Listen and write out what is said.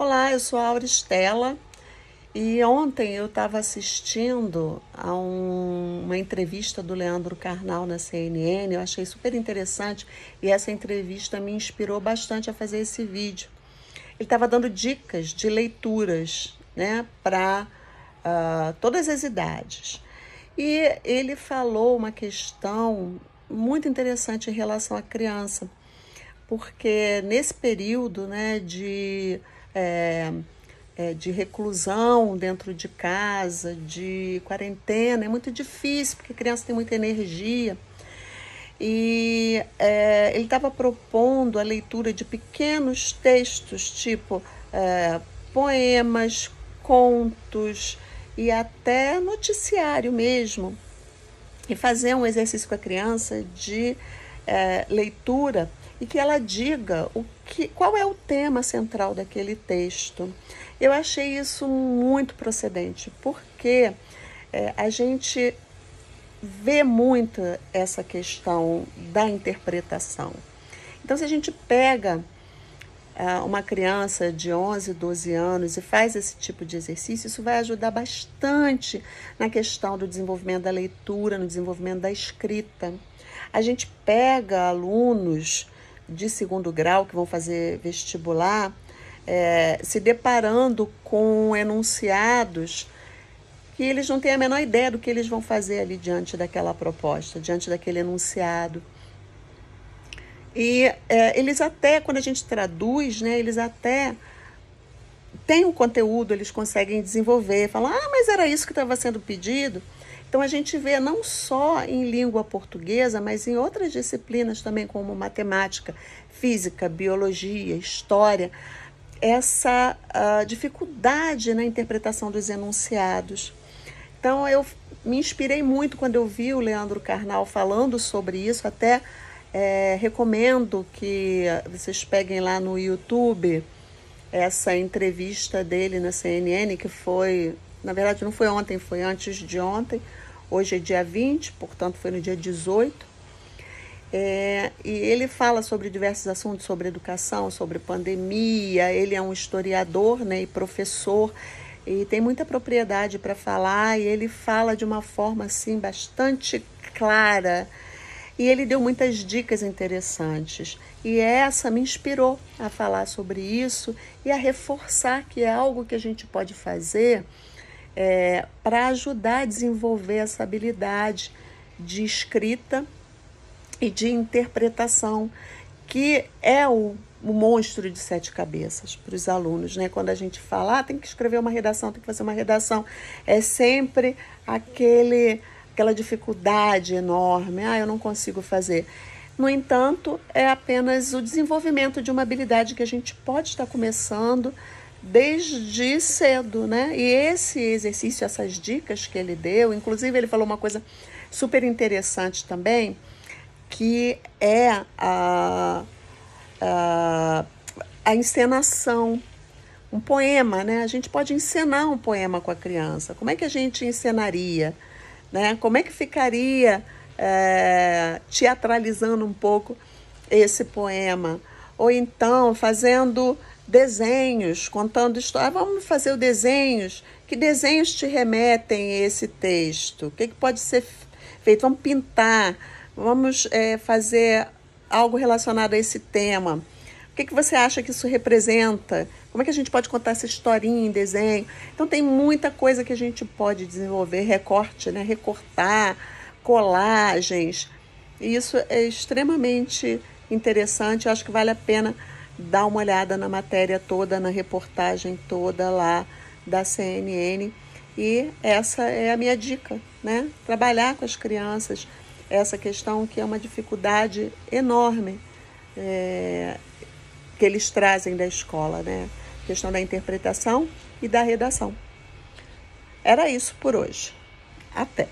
Olá, eu sou a Auristela e ontem eu estava assistindo a uma entrevista do Leandro Carnal na CNN. Eu achei super interessante e essa entrevista me inspirou bastante a fazer esse vídeo. Ele estava dando dicas de leituras, né, para todas as idades. E ele falou uma questão muito interessante em relação à criança, porque nesse período, né, de reclusão dentro de casa, de quarentena, é muito difícil, porque a criança tem muita energia. E ele estava propondo a leitura de pequenos textos, tipo poemas, contos e até noticiário mesmo, e fazer um exercício com a criança de leitura e que ela diga qual é o tema central daquele texto. Eu achei isso muito procedente, porque a gente vê muito essa questão da interpretação. Então, se a gente pega uma criança de 11, 12 anos e faz esse tipo de exercício, isso vai ajudar bastante na questão do desenvolvimento da leitura, no desenvolvimento da escrita. A gente pega alunos de segundo grau que vão fazer vestibular, se deparando com enunciados que eles não têm a menor ideia do que eles vão fazer ali diante daquela proposta, diante daquele enunciado. E eles até, quando a gente traduz, né, eles até têm o conteúdo, eles conseguem desenvolver, falam, mas era isso que estava sendo pedido. Então a gente vê não só em língua portuguesa, mas em outras disciplinas também, como matemática, física, biologia, história, essa dificuldade na interpretação dos enunciados. Então eu me inspirei muito quando eu vi o Leandro Carnal falando sobre isso. Até recomendo que vocês peguem lá no YouTube essa entrevista dele na CNN, que foi, na verdade não foi ontem, foi antes de ontem. Hoje é dia 20, portanto foi no dia 18. E ele fala sobre diversos assuntos, sobre educação, sobre pandemia. Ele é um historiador, né, e professor, e tem muita propriedade para falar, e ele fala de uma forma assim bastante clara, e ele deu muitas dicas interessantes, e essa me inspirou a falar sobre isso e a reforçar que é algo que a gente pode fazer para ajudar a desenvolver essa habilidade de escrita e de interpretação, que é o monstro de 7 cabeças para os alunos, né? Quando a gente fala, tem que escrever uma redação, tem que fazer uma redação, é sempre aquela dificuldade enorme, eu não consigo fazer. No entanto, é apenas o desenvolvimento de uma habilidade que a gente pode estar começando desde cedo, né? E esse exercício, essas dicas que ele deu, inclusive ele falou uma coisa super interessante também, que é a encenação, um poema, né? A gente pode encenar um poema com a criança. Como é que a gente encenaria, né? Como é que ficaria teatralizando um pouco esse poema? Ou então fazendo desenhos, contando histórias. Vamos fazer desenhos. Que desenhos te remetem a esse texto? O que pode ser feito? Vamos pintar. Vamos fazer algo relacionado a esse tema. O que você acha que isso representa? Como é que a gente pode contar essa historinha em desenho? Então tem muita coisa que a gente pode desenvolver, recorte, né? Recortar, colagens. E isso é extremamente interessante. Eu acho que vale a pena dar uma olhada na matéria toda, na reportagem toda lá da CNN. E essa é a minha dica, né? Trabalhar com as crianças essa questão que é uma dificuldade enorme que eles trazem da escola, né? A questão da interpretação e da redação. Era isso por hoje. Até!